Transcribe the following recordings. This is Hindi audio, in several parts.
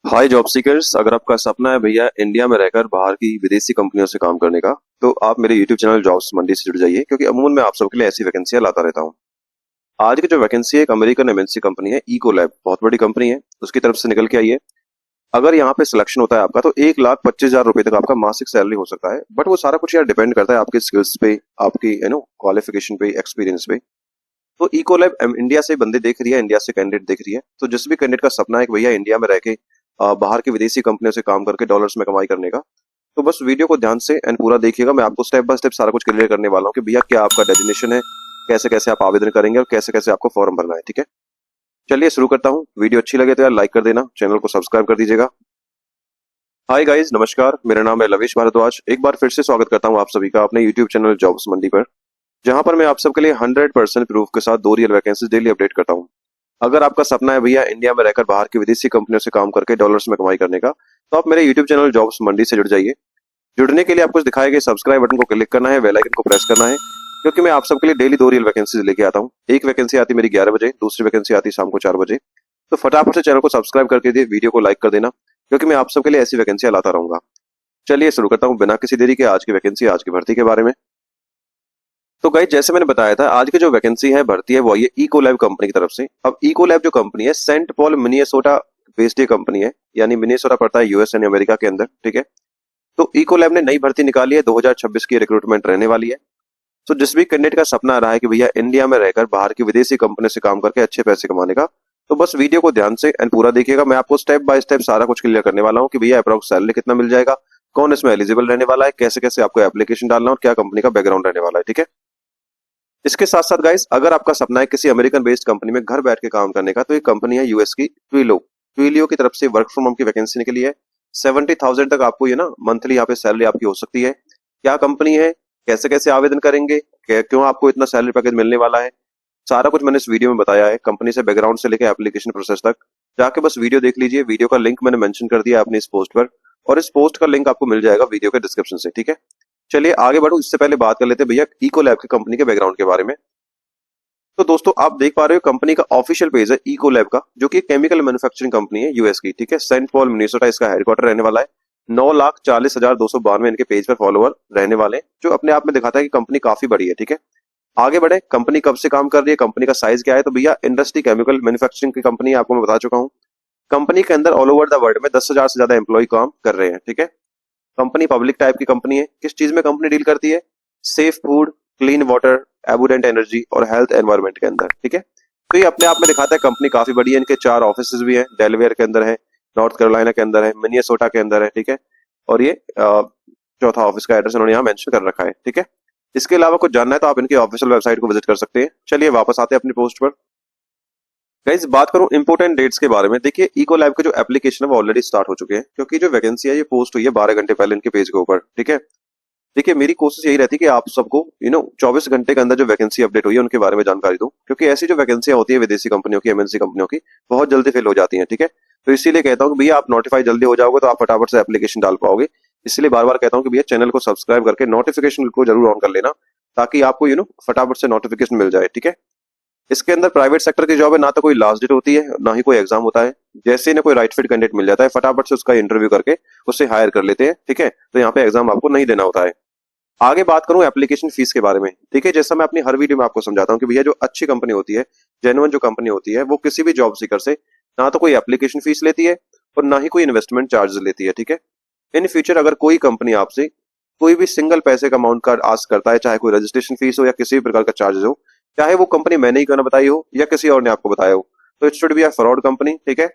हाय जॉब सीकर्स, अगर आपका सपना है भैया इंडिया में रहकर बाहर की विदेशी कंपनियों से काम करने का, तो आप मेरे यूट्यूब चैनल जॉब्स मंडी से जुड़ जाइए, क्योंकि अमूमन मैं आप सबके लिए ऐसी वैकेंसियां लाता रहता हूं। आज की जो वैकेंसी है एक अमेरिकन एमएनसी कंपनी है, इकोलैब, बहुत बड़ी कंपनी है, उसकी तरफ से निकल के आई है। अगर यहाँ पे सिलेक्शन होता है आपका तो 1,25,000 रुपए तक आपका मासिक सैलरी हो सकता है, बट वो सारा कुछ यार डिपेंड करता है आपके स्किल्स पे, आपकी क्वालिफिकेशन पे, एक्सपीरियंस पे। तो इकोलैब इंडिया से बंदे देख रही है, इंडिया से कैंडिडेट देख रही है, तो जिस भी कैंडिडेट का सपना है कि भैया इंडिया में रह के बाहर की विदेशी कंपनियों से काम करके डॉलर्स में कमाई करने का, तो बस वीडियो को ध्यान से एंड पूरा देखिएगा। मैं आपको स्टेप बाय स्टेप सारा कुछ क्लियर करने वाला हूँ कि भैया क्या आपका डेजिग्नेशन है, कैसे कैसे आप आवेदन करेंगे और कैसे कैसे आपको फॉर्म भरना है। ठीक है, चलिए शुरू करता हूँ। वीडियो अच्छी लगे तो यार लाइक कर देना, चैनल को सब्सक्राइब कर दीजिएगा। हाय गाइस, नमस्कार, मेरा नाम है लवेश भारद्वाज। एक बार फिर से स्वागत करता हूँ आप सभी का अपने यूट्यूब चैनल जॉब्स मंडी पर, जहां पर मैं आप सबके लिए 100% प्रूफ के साथ 2 रियल वैकेंसीज डेली अपडेट करता हूं। अगर आपका सपना है भैया इंडिया में रहकर बाहर की विदेशी कंपनियों से काम करके डॉलर्स में कमाई करने का, तो आप मेरे यूट्यूब चैनल जॉब्स मंडी से जुड़ जाइए। जुड़ने के लिए आपको दिखाए गए सब्सक्राइब बटन को क्लिक करना है, बेल आइकन को प्रेस करना है, क्योंकि मैं आप सबके लिए डेली 2 रियल वैकेंसीज लेके आता हूँ। एक वैकेंसी आती मेरी 11 बजे, दूसरी वैकेंसी आती शाम को 4 बजे। तो फटाफट से चैनल को सब्सक्राइब करके दिए, वीडियो को लाइक कर देना, क्योंकि मैं आप सबके लिए ऐसी वैकेंसियां लाता रहूंगा। चलिए शुरू करता हूँ बिना किसी देरी के आज की वैकेंसी, आज की भर्ती के बारे में। तो गाइस, जैसे मैंने बताया था, आज की जो वैकेंसी है भर्ती है वो ये इकोलैब कंपनी की तरफ से। अब इकोलैब जो कंपनी है सेंट पॉल मिनिसोटा बेस्ड ये कंपनी है, यानी मिनिसोटा पड़ता है यूएस यानी अमेरिका के अंदर। ठीक है, तो इकोलैब ने नई भर्ती निकाली है, 2026 की रिक्रूटमेंट रहने वाली है। तो जिस भी कैंडिडेट का सपना रहा है कि भैया इंडिया में रहकर बाहर की विदेशी कंपनी से काम करके अच्छे पैसे कमाने का, तो बस वीडियो को ध्यान से एंड पूरा देखिएगा। मैं आपको स्टेप बाय स्टेप सारा कुछ क्लियर करने वाला हूँ कि भैया अप्रोक्स सैलरी कितना मिल जाएगा, कौन इसमें एलिजिबल रहने वाला है, कैसे कैसे आपको एप्लीकेशन डालना और क्या कंपनी का बैकग्राउंड रहने वाला है। ठीक है, इसके साथ साथ गाइस, अगर आपका सपना है किसी अमेरिकन बेस्ड कंपनी में घर बैठ के काम करने का, तो ये कंपनी है यूएस की ट्विलियो की तरफ से वर्क फ्रॉम होम की वैकेंसी निकली है। 70,000 तक आपको ये ना मंथली यहाँ पे सैलरी आपकी हो सकती है। क्या कंपनी है, कैसे कैसे आवेदन करेंगे, क्यों आपको इतना सैलरी पैकेज मिलने वाला है, सारा कुछ मैंने इस वीडियो में बताया है, कंपनी से बैकग्राउंड से लेकर एप्लीकेशन प्रोसेस तक। जाके बस वीडियो देख लीजिए, वीडियो का लिंक मैंने मेंशन कर दिया है अपनी इस पोस्ट पर, और इस पोस्ट का लिंक आपको मिल जाएगा वीडियो के डिस्क्रिप्शन से। ठीक है, चलिए आगे बढ़ो, इससे पहले बात कर लेते हैं भैया इकोलैब की कंपनी के बैकग्राउंड के बारे में। तो दोस्तों आप देख पा रहे हो कंपनी का ऑफिशियल पेज है इकोलैब का, जो कि केमिकल मैन्युफैक्चरिंग कंपनी है यूएस की। ठीक है, सेंट पॉल मिनेसोटा इसका हेडक्वार्टर रहने वाला है। 9,40,292 इनके पेज पर फॉलोअर रहने वाले हैं, जो अपने आप में दिखाता है कि कंपनी काफी बड़ी है। ठीक है, आगे बढ़े, कंपनी कब से काम कर रही है, कंपनी का साइज क्या है, तो भैया इंडस्ट्री केमिकल मैन्युफैक्चरिंग की कंपनी है, आपको मैं बता चुका हूँ। कंपनी के अंदर ऑल ओवर द वर्ल्ड में 10,000 से ज्यादा एम्प्लॉय काम कर रहे हैं। ठीक है, कंपनी पब्लिक टाइप की कंपनी है। किस चीज में कंपनी डील करती है, safe food, clean water, abundant energy और हेल्थ एनवायरनमेंट के अंदर। ठीक है, तो ये अपने आप में दिखाता है कंपनी काफी बड़ी है। इनके 4 ऑफिस भी हैं, डेलवेयर के अंदर है, नॉर्थ कैरोलिना के अंदर है, मिनिसोटा के अंदर है। ठीक है, और ये चौथा ऑफिस का एड्रेस उन्होंने यहाँ मेंशन कर रखा है। ठीक है, इसके अलावा कुछ जानना है तो आप इनकी ऑफिशियल वेबसाइट को विजिट कर सकते हैं। चलिए वापस आते हैं अपनी पोस्ट पर। गाइस, बात करूं इंपोर्टेंट डेट्स के बारे में, देखिए इकोलैब के जो एप्लीकेशन है वो ऑलरेडी स्टार्ट हो चुके हैं, क्योंकि जो वैकेंसी है ये पोस्ट हुई है 12 घंटे पहले इनके पेज के ऊपर। ठीक है, देखिए मेरी कोशिश यही रहती है कि आप सबको 24 घंटे के अंदर जो वैकेंसी अपडेट हुई है उनके बारे में जानकारी दूं, क्योंकि ऐसी जो वैकेंसियां होती है विदेशी कंपनियों की, एमएनसी कंपनियों की, बहुत जल्दी फिल हो जाती हैं। ठीक है, तो इसीलिए कहता हूँ कि भैया आप नोटिफाई जल्दी हो जाओगे तो आप फटाफट से एप्लीकेशन डाल पाओगे। इसलिए बार बार कहता हूँ कि भैया चैनल को सब्सक्राइब करके नोटिफिकेशन को जरूर ऑन कर लेना, ताकि आपको फटाफट से नोटिफिकेशन मिल जाए। ठीक है, इसके अंदर प्राइवेट सेक्टर की जॉब है, ना तो कोई लास्ट डेट होती है ना ही कोई एग्जाम होता है। जैसे ही ना कोई राइट फिट कैंडिडेट मिल जाता है, फटाफट से उसका इंटरव्यू करके उससे हायर कर लेते हैं। ठीक है, तो यहाँ पे एग्जाम आपको नहीं देना होता है। आगे बात करूं एप्लीकेशन फीस के बारे में, देखिए जैसा मैं अपनी हर वीडियो में आपको समझाता हूं कि भैया जो अच्छी कंपनी होती है, जेन्युइन जो कंपनी होती है, वो किसी भी जॉब सीकर से ना तो कोई एप्लीकेशन फीस लेती है और ना ही कोई इन्वेस्टमेंट चार्ज लेती है। ठीक है, इन फ्यूचर अगर कोई कंपनी आपसे कोई भी सिंगल पैसे का अमाउंट का आस्क करता है, चाहे कोई रजिस्ट्रेशन फीस हो या किसी भी प्रकार का चार्जेस हो, चाहे वो कंपनी मैंने ही क्यों ना बताई हो या किसी और ने आपको बताया हो, तो it should be a fraud company. ठीक है,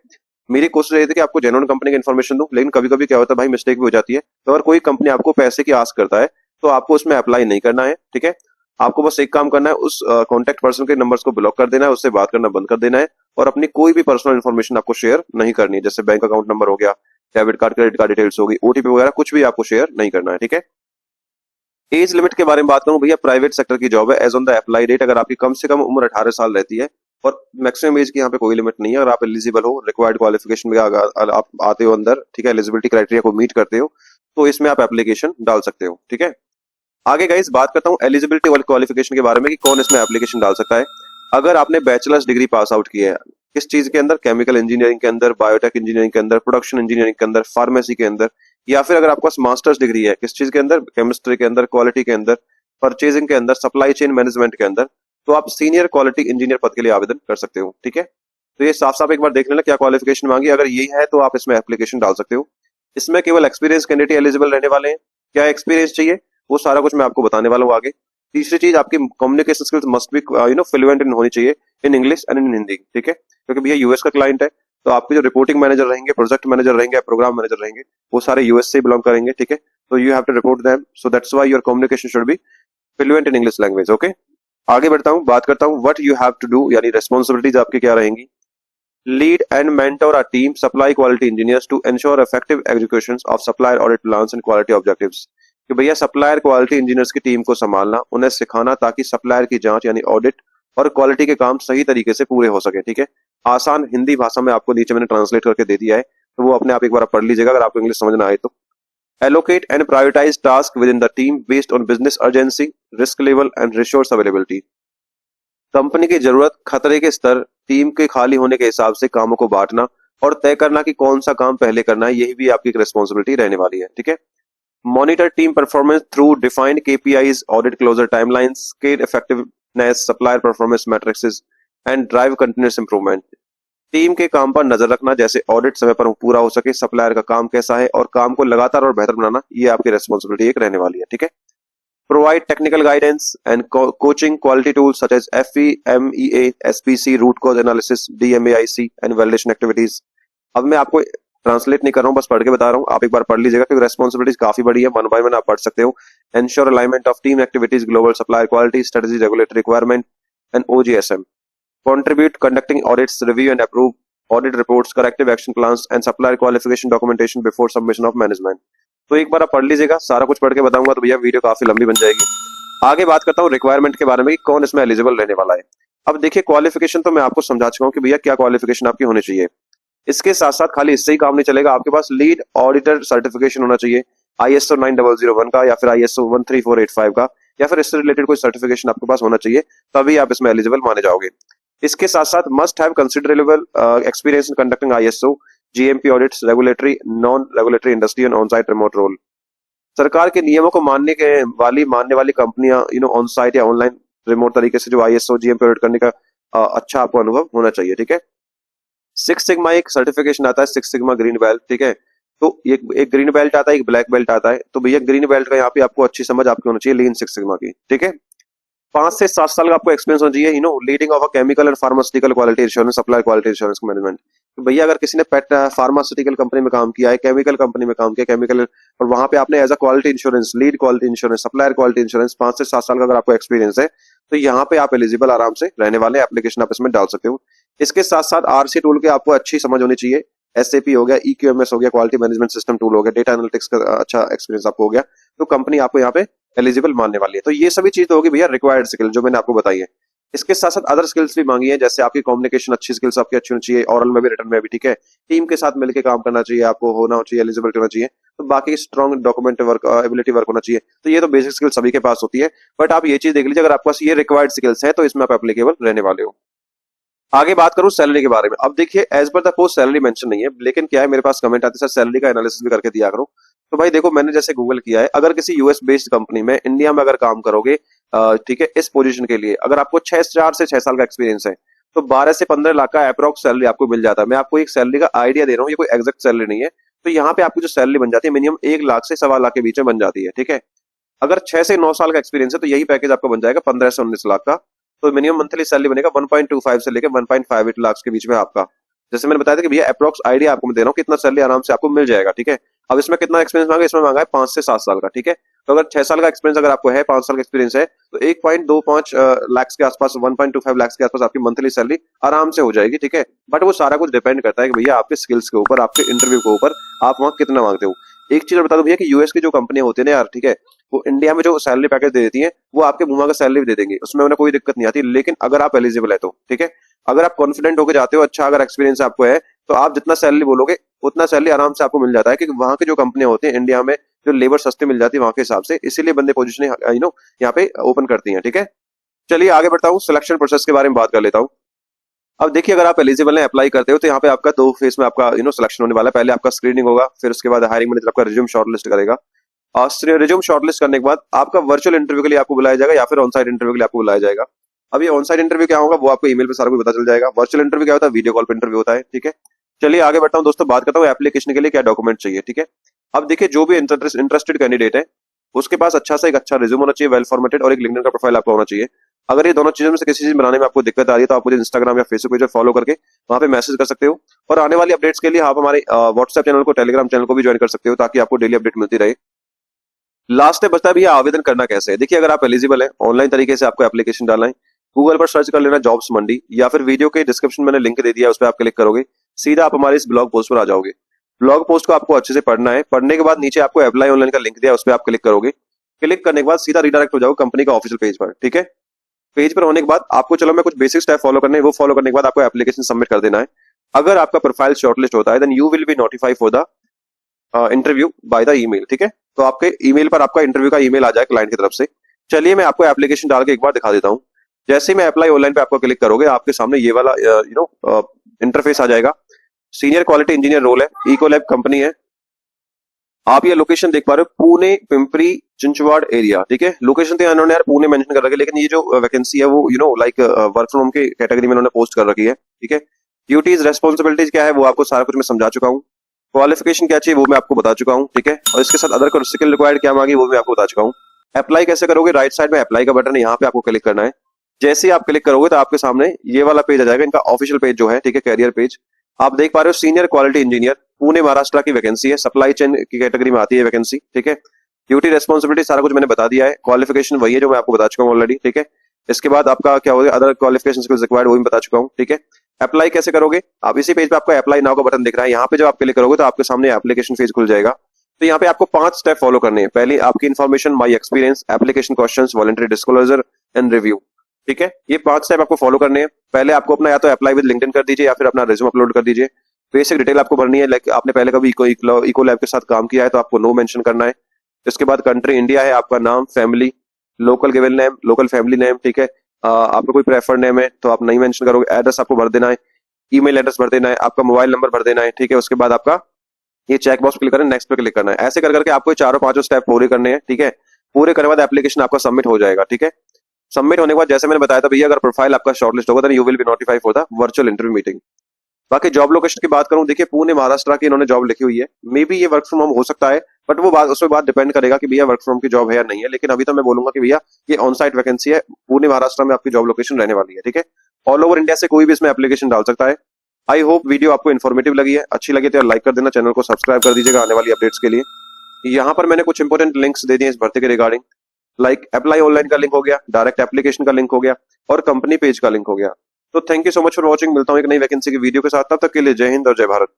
मेरी कोशिश रही थी कि आपको जेन्युइन कंपनी की इन्फॉर्मेशन दूं, लेकिन कभी कभी क्या होता है भाई, मिस्टेक भी हो जाती है। तो अगर कोई कंपनी आपको पैसे की आस्क करता है तो आपको उसमें अप्लाई नहीं करना है। ठीक है, आपको बस एक काम करना है, उस कॉन्टेक्ट पर्सन के नंबर्स को ब्लॉक कर देना है, उससे बात करना बंद कर देना है, और अपनी कोई भी पर्सनल इन्फॉर्मेशन आपको शेयर नहीं करनी है, जैसे बैंक अकाउंट नंबर हो गया, debit card credit card details होगी, ओटीपी वगैरह कुछ भी आपको शेयर नहीं करना है। ठीक है, एज लिमिट के बारे में बात करूं, भैया प्राइवेट सेक्टर की जॉब है। As on the apply date अगर आपकी कम से कम उम्र 18 साल रहती है, और मैक्सिमम एज की यहाँ पे कोई लिमिट नहीं है, अगर आप एलिजिबल हो, रिक्वायर्ड क्वालिफिकेशन में आप आते हो अंदर, ठीक है, एलिजिबिलिटी क्राइटेरिया को मीट करते हो, तो इसमें आप एप्लीकेशन डाल सकते हो। ठीक है, आगे गाइस बात करता हूँ एलिजिबिलिटी वाली क्वालिफिकेशन के बारे में कि कौन इसमें एप्लीकेशन डाल सकता है। अगर आपने बैचलर्स डिग्री पास आउट की है, किस चीज के अंदर? केमिकल इंजीनियरिंग के अंदर, बायोटेक इंजीनियरिंग के अंदर, प्रोडक्शन इंजीनियरिंग के अंदर, फार्मेसी के अंदर, या फिर अगर आपके पास मास्टर्स डिग्री है किस चीज के अंदर? केमिस्ट्री के अंदर, क्वालिटी के अंदर, परचेजिंग के अंदर, सप्लाई चेन मैनेजमेंट के अंदर, तो आप सीनियर क्वालिटी इंजीनियर पद के लिए आवेदन कर सकते हो। ठीक है, तो ये साफ साफ एक बार देख लेना क्या क्वालिफिकेशन मांगी। अगर यही है तो आप इसमें एप्लीकेशन डाल सकते हो। इसमें केवल एक्सपीरियंस कैंडिडेट एलिजिबल रहने वाले हैं। क्या एक्सपीरियंस चाहिए वो सारा कुछ मैं आपको बताने वाला हूँ आगे। तीसरी चीज, आपकी communication skills must be fluent इन होनी चाहिए in English and in Hindi. ठीक है, क्योंकि भैया यूएस का क्लाइंट है, तो आपके जो रिपोर्टिंग मैनेजर रहेंगे, प्रोजेक्ट मैनेजर रहेंगे, प्रोग्राम मैनेजर रहेंगे, वो सारे यूएस से बिलोंग करेंगे। ठीक है, तो you have to report them, so that's why your communication should be fluent in English language. Okay, आगे बढ़ता हूँ, बात करता हूँ what you have to do, यानी रिस्पॉन्सिबिलिटीज आपकी क्या रहेंगी। Lead and mentor a team supply quality engineers to ensure effective execution of supplier audit plans and quality objectives। कि भैया सप्लायर क्वालिटी इंजीनियर्स की टीम को संभालना, उन्हें सिखाना ताकि सप्लायर की जांच यानी ऑडिट और क्वालिटी के काम सही तरीके से पूरे हो सके। ठीक है, आसान हिंदी भाषा में आपको नीचे मैंने ट्रांसलेट करके दे दिया है, तो वो अपने आप एक बार पढ़ लीजिएगा अगर आपको इंग्लिश समझना आए तो। Allocate and prioritize tasks within the team based on business urgency, risk level and resource availability। Company की जरूरत, खतरे के स्तर, टीम के खाली होने के हिसाब से कामों को बांटना और तय करना कि कौन सा काम पहले करना है, यही भी आपकी एक रिस्पॉन्सिबिलिटी रहने वाली है। ठीक है, monitor team performance through defined KPIs, audit closure timelines, scale effectiveness, supplier performance matrix and drive continuous improvement. Team के काम पर नजर रखना, जैसे ऑडिट समय पर पूरा हो सके, सप्लायर का काम कैसा है और काम को लगातार और बेहतर बनाना, ये आपकी रिस्पॉन्सिबिलिटी एक रहने वाली है। ठीक है, provide technical guidance and coaching quality tools such as FEMEA, SPC, root cause analysis, DMAIC and validation activities। अब मैं आपको ट्रांसलेट नहीं कर रहा हूँ, बस पढ़ के बता रहा हूँ, आप एक बार पढ़ लीजिएगा क्योंकि रेस्पॉन्सिबिलिटीज काफी बड़ी है, वन बाय वन आप पढ़ सकते हो। Ensure alignment of team activities, global supplier quality strategy, regulatory requirement and OGSM। Contribute conducting audits, review and approve audit reports, corrective action plans and supplier qualification documentation before submission of management। तो एक बार आप पढ़ लीजिएगा, सारा कुछ पढ़ के बताऊंगा तो भैया वीडियो काफी लंबी बन जाएगी। आगे बात करता हूँ रिक्वायरमेंट के बारे में कि कौन इसमें एलिजिबल रहने वाला है। अब देखिए, क्वालिफिकेशन तो मैं आपको समझा चुका हूँ कि भैया क्या क्वालिफिकेशन आपकी होनी चाहिए। इसके साथ साथ खाली इससे ही काम नहीं चलेगा, आपके पास लीड ऑडिटर सर्टिफिकेशन होना चाहिए, ISO 9001 का या फिर ISO 13485 का, या फिर इससे रिलेटेड कोई सर्टिफिकेशन आपके पास होना चाहिए, तभी आप इसमें एलिजिबल माने जाओगे। इसके साथ साथ must have considerable experience in conducting ISO GMP audits, regulatory, non regulatory industry and on site remote role. सरकार के नियमों को मानने वाली कंपनियां ऑन साइट या ऑनलाइन रिमोट तरीके से जो ISO GMP ऑडिट करने का अच्छा आपको अनुभव होना चाहिए। ठीक है, सिक्स सिग्मा एक सर्टिफिकेशन आता है, सिक्स सिग्मा ग्रीन बेल्ट। ठीक है, तो एक ग्रीन बेल्ट आता है, एक ब्लैक बेल्ट आता है, तो भैया ग्रीन बेल्ट का यहाँ पे आपको अच्छी समझ आपकी होनी चाहिए लीन सिक्स सिग्मा की। ठीक है, 5 से 7 साल का आपको एक्सपीरियंस होना चाहिए leading of a chemical and pharmaceutical quality insurance, supply quality insurance management. तो भैया अगर किसी ने पेट फार्मास्यूटिकल कंपनी में काम किया है, केमिकल कंपनी में काम किया, केमिकल, और वहां पे आपने as a quality insurance, lead quality insurance, supplier quality insurance 5 से 7 साल का अगर आपको एक्सपीरियंस है, तो यहाँ पे आप एलिजिबल आराम से रहने वाले, एप्लीकेशन आप इसमें डाल सकते हो। इसके साथ साथ RC टूल के आपको अच्छी समझ होनी चाहिए, SAP हो गया, EQMS हो गया, क्वालिटी मैनेजमेंट सिस्टम टूल हो गया, डेटा एनालिटिक्स का अच्छा एक्सपीरियंस आपको हो गया, तो कंपनी आपको यहाँ पे एलिजिबल मानने वाली है। तो ये सभी चीज तो होगी भैया रिक्वायर्ड स्किल जो मैंने आपको बताई है। इसके साथ साथ अदर स्किल्स भी मांगी है, जैसे आपकी कम्युनिकेशन अच्छी स्किल्स आपकी अच्छी होनी चाहिए, ओरल में भी, रिटर्न में भी। ठीक है, टीम के साथ मिलकर काम करना चाहिए, आपको होना चाहिए, एलिजिबिलिटी होना चाहिए, तो बाकी strong document work, ability work होना चाहिए। तो ये तो बेसिक स्किल्स सभी के पास होती है, बट आप ये चीज देख लीजिए, अगर आपके पास ये रिक्वायर्ड स्किल्स है तो इसमें आप एप्लीकेबल रहने वाले हो। आगे बात करूं सैलरी के बारे में। अब देखिए, as per the post salary mention नहीं है, लेकिन क्या है मेरे पास कमेंट आते हैं सर सैलरी का एनालिसिस भी करके दिया करो। तो भाई देखो, मैंने जैसे गूगल किया है, अगर किसी US बेस्ड कंपनी में इंडिया में अगर काम करोगे, ठीक है, इस पोजीशन के लिए अगर आपको 4 से 6 साल का एक्सपीरियंस है, तो 12 से 15 लाख का अप्रोक्स सैलरी आपको मिल जाता है। मैं आपको एक सैलरी का आइडिया दे रहा हूँ, ये कोई एग्जैक्ट सैलरी नहीं है। तो यहाँ पे आपकी जो सैलरी बन जाती है मिनिमम 1 लाख से 1.25 लाख के बीच में बन जाती है। ठीक है, अगर 6 से 9 साल का एक्सपीरियंस है तो यही पैकेज आपको बन जाएगा 15 से 19 लाख का। तो मिनिमम मंथली सैलरी बनेगा 1.25 से लेकर 1.58 लाख के बीच में आपका। जैसे मैंने बताया था कि भैया अप्रोक्स आइडिया आपको मैं दे रहा हूँ कितना सैलरी आराम से आपको मिल जाएगा। ठीक है, अब इसमें कितना एक्सपीरियंस मांगा, इसमें मांगा है 5 से 7 साल का। ठीक है, तो अगर 6 साल का एक्सपीरियंस अगर आपको है, 5 साल का एक्सपीरियंस है, तो 1.25 लाख के आसपास, 1.25 लाख के आसपास आपकी मंथली सैलरी आराम से हो जाएगी। ठीक है, बट वो सारा कुछ डिपेंड करता है कि भैया आपके स्किल्स के ऊपर, आपके इंटरव्यू के ऊपर, आप वहाँ कितना मांगते हो। एक चीज बता दो भैया कि US की जो कंपनी होती है ना यार, ठीक है, वो इंडिया में जो सैलरी पैकेज दे देती है वो आपके मुंह का सैलरी भी दे देंगे, उसमें उन्हें कोई दिक्कत नहीं आती। लेकिन अगर आप एलिजिबल है तो, ठीक है, अगर आप कॉन्फिडेंट होकर जाते हो, अच्छा अगर एक्सपीरियंस आपको है, तो आप जितना सैलरी बोलोगे उतना सैलरी आराम से आपको मिल जाता है, क्योंकि वहां की जो कंपनियां होती है इंडिया में, जो लेबर सस्ती मिल जाती है वहां के हिसाब से, इसीलिए बंदे पोजीशन यहाँ पे ओपन करती हैं। ठीक है, चलिए आगे बढ़ता हूँ, सिलेक्शन प्रोसेस के बारे में बात कर लेता हूँ। अब देखिए अगर आप एलिजिबल हैं अप्लाई करते हो तो यहाँ पे आपका दो फेज में आपका सिलेक्शन होने वाला है। पहले आपका स्क्रीनिंग होगा, फिर उसके बाद हायरिंग मैनेजर आपका रिज्यूम शॉर्टलिस्ट करेगा। और रिज्यूम शॉर्टलिस्ट करने के बाद आपका वर्चुअल इंटरव्यू के लिए आपको बुलाया जाएगा या फिर ऑन साइट इंटरव्यू के लिए आपको बुलाया जाएगा। अब ये ऑन साइट इंटरव्यू क्या होगा वो आपको ईमेल पे सारा कुछ पता चल जाएगा। वर्चुअल इंटरव्यू क्या होता है, वीडियो कॉल पे इंटरव्यू होता है। ठीक है, चलिए आगे बढ़ता हूँ दोस्तों, बात करता हूँ एप्लीकेशन के लिए क्या डॉक्यूमेंट चाहिए। ठीक है, अब देखिए जो भी इंटरेस्टेड कैंडिडेट है उसके पास एक अच्छा रिज्यूम होना चाहिए, वेल फॉर्मेटेड, और एक लिंक्डइन का प्रोफाइल आपका होना चाहिए। अगर ये दोनों चीजों में से किसी चीज बनाने में आपको दिक्कत आ रही है तो आप मुझे इंस्टाग्राम या फेसबुक पेज फॉलो करके वहां पे मैसेज कर सकते हो। और आने वाली अपडेट्स के लिए आप हमारे व्हाट्सएप चैनल को, टेलीग्राम चैनल को भी ज्वाइन कर सकते हो ताकि आपको डेली अपडेट मिलती रहे। लास्ट में बचता है भैया आवेदन करना कैसे है। देखिए अगर आप एलिजिबल है ऑनलाइन तरीके से आपको एप्लीकेशन डालना है। गूगल पर सर्च कर लेना जॉब्स मंडी, या फिर वीडियो के डिस्क्रिप्शन में मैंने लिंक दे दिया है, उस पर आप क्लिक करोगे सीधा आप हमारे इस ब्लॉग पोस्ट पर आ जाओगे। ब्लॉग पोस्ट को आपको अच्छे से पढ़ना है। पढ़ने के बाद नीचे आपको अप्लाई ऑनलाइन का लिंक दिया है, उस पर आप क्लिक करोगे। क्लिक करने के बाद सीधा रिडायरेक्ट हो जाओगे कंपनी का ऑफिशियल पेज पर। ठीक है, पेज पर होने के बाद आपको चलो मैं कुछ बेसिक स्टेप फॉलो करने हैं, वो फॉलो करने के बाद आपको एप्लीकेशन सबमिट कर देना है। अगर आपका प्रोफाइल शॉर्टलिस्ट होता है then you will be notified for the interview by the email. ठीक है, तो आपके ईमेल पर आपका इंटरव्यू का ईमेल आ जाए क्लाइंट की तरफ से। चलिए मैं आपको एप्लीकेशन डाल के एक बार दिखा देता हूँ। जैसे ही मैं अप्लाई ऑनलाइन पे आपको क्लिक करोगे आपके सामने ये वाला इंटरफेस आ जाएगा। सीनियर क्वालिटी इंजीनियर रोल है, इकोलैब कंपनी है। आप ये लोकेशन देख पा रहे हो, पुणे पिंपरी चिंचवाड़ एरिया। ठीक है, लोकेशन तो इन्होंने यार पुणे मेंशन कर रखी है, लेकिन ये जो वैकेंसी है वो लाइक वर्क फ्रॉम होम के कैटेगरी में उन्होंने पोस्ट कर रखी है। ठीक है, ड्यूटीज रेस्पॉन्सिबिलिटीज क्या है वो आपको सारा कुछ मैं समझा चुका हूँ। क्वालिफिकेशन क्या चाहिए वो मैं आपको बता चुका हूँ। ठीक है, और इसके साथ अदर स्किल रिक्वायर्ड क्या मांगी वो मैं आपको बता चुका हूँ। अप्लाई कैसे करोगे, राइट साइड में अप्लाई का बटन है, यहाँ पे आपको क्लिक करना है। जैसे ही आप क्लिक करोगे तो आपके सामने ये वाला पेज आ जाएगा, इनका ऑफिशियल पेज जो है। ठीक है, कैरियर पेज आप देख पा रहे हो। Senior quality engineer Pune Maharashtra की वैकेंसी है, सप्लाई चेन की कैटेगरी में आती है वैकेंसी। ठीक है, ड्यूटी रेस्पॉन्सिबिलिटी सारा कुछ मैंने बता दिया है। क्वालिफिकेशन वही है जो मैं आपको बता चुका हूँ ऑलरेडी। ठीक है, इसके बाद आपका क्या होगा, अदर क्वालिफिकेशन रिक्वायर्ड वो भी बता चुका हूँ। ठीक है, अप्लाई कैसे करोगे, आप इसी पेज पे आपको अप्लाई नाउ का बटन दिख रहा है, यहाँ पे जब आप क्लिक करोगे तो आपके सामने एप्लीकेशन पेज खुल जाएगा। तो यहाँ पे आपको 5 स्टेप फॉलो करने हैं। पहले आपकी information, my experience, application questions, voluntary disclosure and review. ठीक है, ये 5 स्टेप आपको फॉलो करने हैं। पहले आपको अपना या तो अप्लाई विद लिंक्डइन कर दीजिए या फिर अपना रिज्यूम अपलोड कर दीजिए। बेसिक डिटेल आपको भरनी है, लाइक आपने पहले कभी इको लैब के साथ काम किया है तो आपको नो मेंशन करना है। इसके बाद कंट्री इंडिया है, आपका नाम, family, local given name, local family name. ठीक है, आपका कोई प्रेफर्ड नेम है तो आप नहीं मेंशन करोगे। एड्रेस आपको भर देना है, ईमेल एड्रेस भर देना है, आपका मोबाइल नंबर भर देना है। ठीक है, उसके बाद आपका ये चेक बॉक्स क्लिक करना है, नेक्स्ट पे क्लिक करना है। ऐसे कर करके आपको चारों पांचों स्टेप पूरे करने हैं। ठीक है, पूरे करने के बाद एप्लीकेशन आपका सबमिट हो जाएगा। ठीक है, सबमिट होने के बाद जैसे मैंने बताया था भैया, अगर प्रोफाइल आपका शॉर्टलिस्ट होगा then you will be notified for the virtual interview meeting. बाकी जॉब लोकेशन की बात करूं, देखिए पुणे महाराष्ट्र की इन्होंने जॉब लिखी हुई है। मे बी ये वर्क फ्रॉम होम हो सकता है, बट वो बात उस पर बात डिपेंड करेगा कि भैया वर्क फ्रॉम की जॉब है या नहीं है। लेकिन अभी तो मैं बोलूंगा कि भैया ये ऑन साइट वैकेंसी है, पुणे महाराष्ट्र में आपकी जॉब लोकेशन रहने वाली है। ठीक है, ऑल ओवर इंडिया से कोई भी इसमें एप्लीकेशन डाल सकता है। आई होप वीडियो आपको इन्फॉर्मेटिव लगी है, अच्छी लगी तो लाइक कर देना, चैनल को सब्सक्राइब कर दीजिएगा आने वाली अपडेट्स के लिए। यहाँ पर मैंने कुछ इंपॉर्टेंट लिंक्स दे दिए इस भर्ती के रिगार्डिंग, लाइक अप्लाई ऑनलाइन का लिंक हो गया, डायरेक्ट एप्लीकेशन का लिंक हो गया, और कंपनी पेज का लिंक हो गया। तो thank you so much for watching. मिलता हूँ एक नई वैकेंसी की वीडियो के साथ, तब तक के लिए जय हिंद और जय भारत।